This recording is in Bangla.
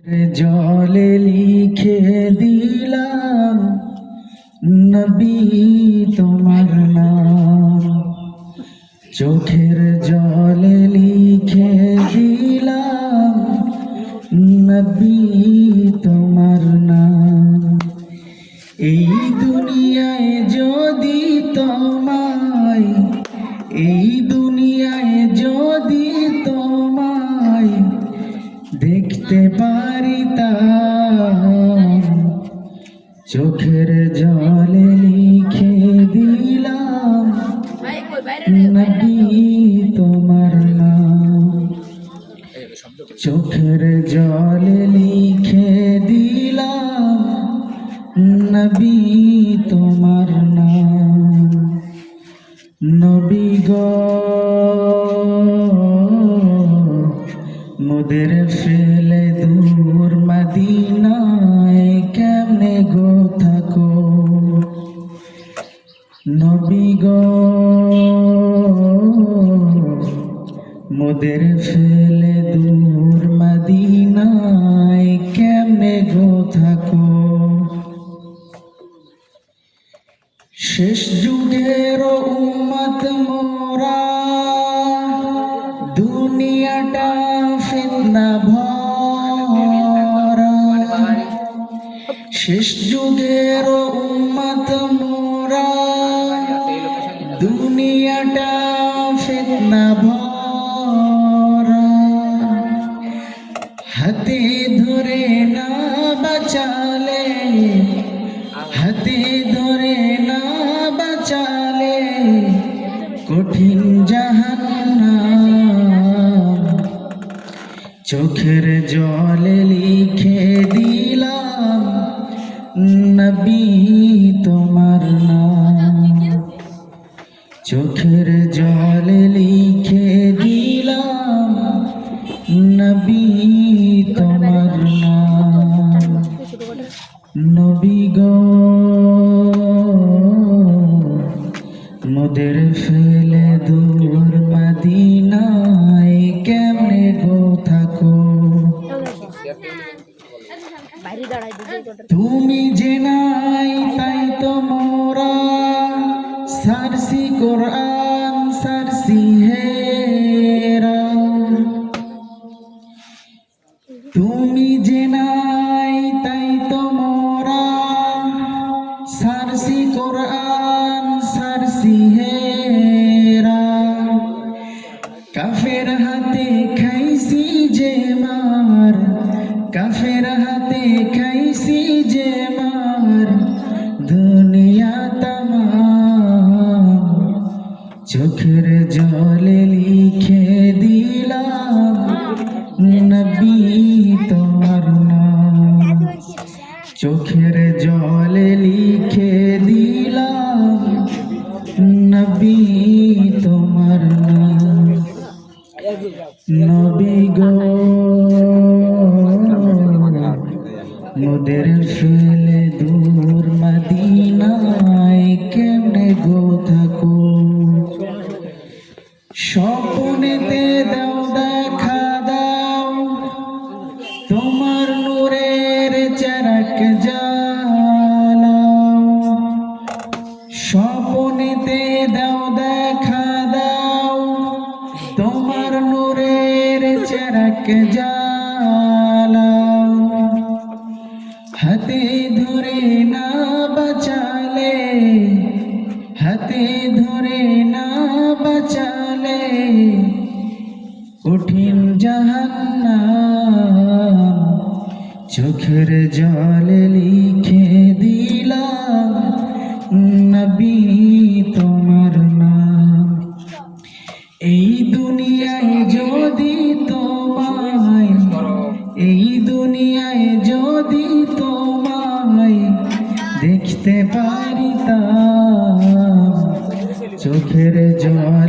জলে লিখে দিলাম নবী তোমার নাম, চোখের জলে লিখে দিলাম নবী তোমার নাম। এই দুনিয়ায় যদি তোমায়, এই দুনিয়ায় যদি তোমায় দেখতে পারিতাম, চোখের জলে লিখে দিলাম নবী তোমার নাম, চোখের জলে লিখে দিলাম নবী তোমার নাম। নবী গো মোদের ফেলে দূর মদিনায় কেমনে গো থাকো, নবী গো মোদের ফেলে দূর মদিনায় কেমনে গো থাকো। শেষ যুগের উম্মত মোরা, দুনিয়াটা ফিতনা ভরা। শেষ যুগের উম্মত মোরা, দুনিয়াটা ফিতনা ভরা। হাতে ধরে না বাঁচালে, হাতে ধরে না বাঁচালে কঠিন জাহান্নাম, চোখের জলে লিখে দিলাম নবী তোমার নাম, চোখের জলে লিখে দিলাম নবী তোমার নাম। নবী গো মোদের ফেলে দূর মদিনায় কেমনে গো থাকো, তুমি যে নাই তাই তো মোরা সারসি কোরআন সারসি হেরা। তুমি যে নাই তাই তো মোরা সারসি কোরআন সারসি হেরা। কাফের হাতে খাইছি যে মার, কাফের হাতে খাইছি যে মার দুনিয়া তামাম, চোখের জলে লিখে দিলাম নবী তোমার নাম, চোখের জলে লিখে দিলাম নবী তোমার নাম। নবী গো মোদের ফেলে দূর মদিনায় কেমনে গো থাকো, স্বপ্নেতে দাও দেখা দাও তোমার নূরের চারাক জ্বালাও, স্বপ্নেতে দাও দেখা দাও তোমার নূরের চারাক জ্বালাও। হাতে ধরে না বাঁচালে, হাতে ধরে না বাঁচালে কঠিন জাহান্নাম, চোখের জলে লিখে দিলাম নবী তোমার নাম। এই দুনিয়ায় যদি তোমায়, এই দুনিয়ায় যদি তোমায় দেখতে পারিতাম, চোখের জল